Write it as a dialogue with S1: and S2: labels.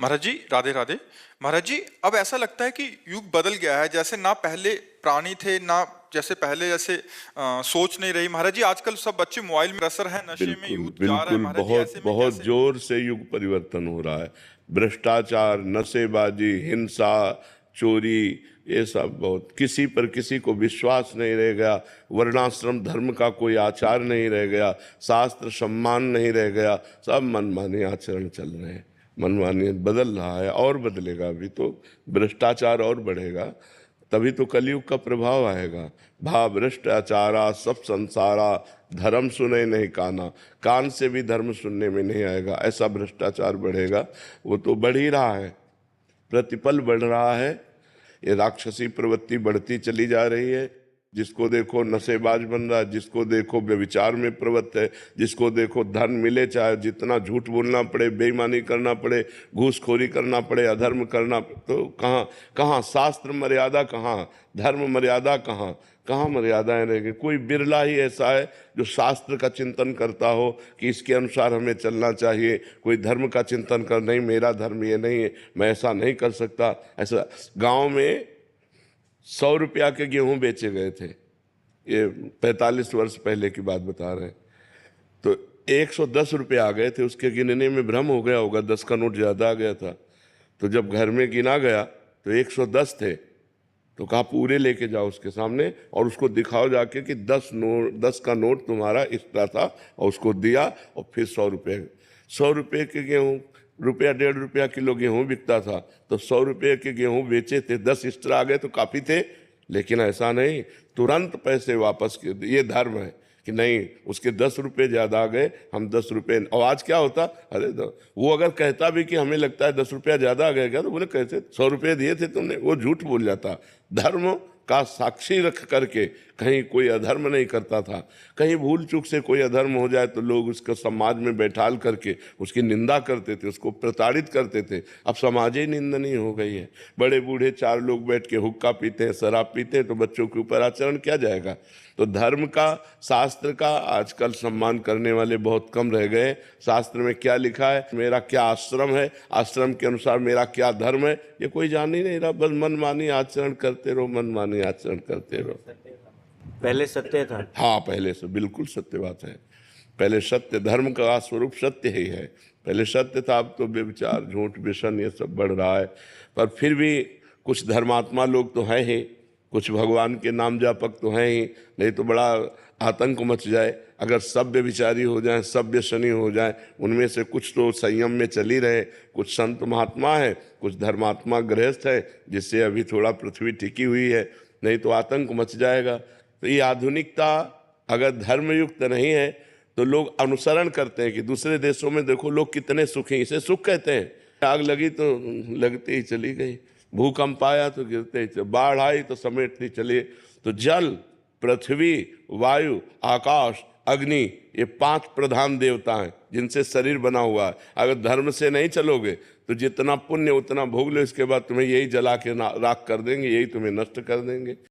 S1: महाराज जी राधे राधे। महाराज जी अब ऐसा लगता है कि युग बदल गया है, जैसे ना पहले प्राणी थे ना जैसे पहले जैसे सोच नहीं रही। महाराज जी आजकल सब बच्चे मोबाइल में असर है, नशे में
S2: बिल्कुल
S1: यूथ जा रहा है।
S2: बिल्कुल,
S1: महाराज जी
S2: बहुत
S1: ऐसे में
S2: बहुत
S1: कैसे?
S2: जोर से युग परिवर्तन हो रहा है। भ्रष्टाचार, नशेबाजी, हिंसा, चोरी, ये सब बहुत, किसी पर किसी को विश्वास नहीं रह गया। वर्णाश्रम धर्म का कोई आचार नहीं रह गया, शास्त्र सम्मान नहीं रह गया। सब मनमानी आचरण चल रहे हैं। मनमानी बदल रहा है और बदलेगा, अभी तो भ्रष्टाचार और बढ़ेगा, तभी तो कलयुग का प्रभाव आएगा। भा भ्रष्टाचारा सब संसारा, धर्म सुने नहीं काना। कान से भी धर्म सुनने में नहीं आएगा, ऐसा भ्रष्टाचार बढ़ेगा। वो तो बढ़ ही रहा है, प्रतिपल बढ़ रहा है। ये राक्षसी प्रवृत्ति बढ़ती चली जा रही है। जिसको देखो नशेबाज बन रहा है, जिसको देखो व्यभिचार में प्रवृत्त है, जिसको देखो धन मिले चाहे जितना झूठ बोलना पड़े, बेईमानी करना पड़े, घूसखोरी करना पड़े, अधर्म करना, तो कहाँ कहाँ शास्त्र मर्यादा, कहाँ धर्म मर्यादा, कहाँ कहाँ मर्यादाएं रह गई। कोई बिरला ही ऐसा है जो शास्त्र का चिंतन करता हो कि इसके अनुसार हमें चलना चाहिए। कोई धर्म का चिंतन कर, नहीं मेरा धर्म ये नहीं है, मैं ऐसा नहीं कर सकता। ऐसा गांव में 100 रुपया के गेहूं बेचे गए थे, ये 45 वर्ष पहले की बात बता रहे हैं। तो 110 रुपये आ गए थे, उसके गिनने में भ्रम हो गया होगा, 10 का नोट ज़्यादा आ गया था। तो जब घर में गिना गया तो 110 थे, तो कहा पूरे लेके जाओ उसके सामने और उसको दिखाओ जाके कि 10 का नोट तुम्हारा एक्स्ट्रा था, और उसको दिया। और फिर 100 रुपये के गेहूँ, रुपया 1.5 रुपया किलो गेहूँ बिकता था, तो 100 रुपये के गेहूँ बेचे थे, 10 एक्स्ट्रा आ गए तो काफ़ी थे। लेकिन ऐसा नहीं, तुरंत पैसे वापस कर, ये धर्म है कि नहीं उसके 10 रुपये ज़्यादा आ गए, हम 10 रुपये। और आज क्या होता, अरे वो अगर कहता भी कि हमें लगता है 10 रुपया ज़्यादा आ गया क्या, तो बोले कैसे 100 रुपये दिए थे तुमने, वो झूठ बोल जाता। धर्म का साक्षी रख करके कहीं कोई अधर्म नहीं करता था। कहीं भूल चूक से कोई अधर्म हो जाए तो लोग उसको समाज में बैठाल करके उसकी निंदा करते थे, उसको प्रताड़ित करते थे। अब समाज ही निंदनीय हो गई है। बड़े बूढ़े 4 लोग बैठ के हुक्का पीते हैं, शराब पीते हैं, तो बच्चों के ऊपर आचरण क्या जाएगा। तो धर्म का, शास्त्र का आजकल सम्मान करने वाले बहुत कम रह गए। शास्त्र में क्या लिखा है, मेरा क्या आश्रम है, आश्रम के अनुसार मेरा क्या धर्म है, ये कोई जान ही नहीं रहा। बस मनमानी आचरण करते रहो, मनमानी आचरण करते रहो।
S3: पहले सत्य था।
S2: हाँ, पहले से बिल्कुल सत्य बात है। पहले सत्य, धर्म का स्वरूप सत्य ही है। पहले सत्य था, अब तो व्यभिचार, झूठ, व्यसन ये सब बढ़ रहा है। पर फिर भी कुछ धर्मात्मा लोग तो हैं ही, कुछ भगवान के नाम जापक तो हैं ही, नहीं तो बड़ा आतंक मच जाए अगर सब व्यभिचारी हो जाएं, सब व्यसनी हो जाएं। उनमें से कुछ तो संयम में चली रहे, कुछ संत महात्मा है, कुछ धर्मात्मा गृहस्थ है, जिससे अभी थोड़ा पृथ्वी टिकी हुई है, नहीं तो आतंक मच जाएगा। तो ये आधुनिकता अगर धर्मयुक्त नहीं है तो लोग अनुसरण करते हैं कि दूसरे देशों में देखो लोग कितने सुखी, इसे सुख कहते हैं। आग लगी तो लगते ही चली गई, भूकंप आया तो गिरते ही चले, बाढ़ आई तो समेटती चली। तो जल, पृथ्वी, वायु, आकाश, अग्नि, ये 5 प्रधान देवता हैं जिनसे शरीर बना हुआ है। अगर धर्म से नहीं चलोगे तो जितना पुण्य उतना भोग लो, इसके बाद तुम्हें यही जला के राख कर देंगे, यही तुम्हें नष्ट कर देंगे।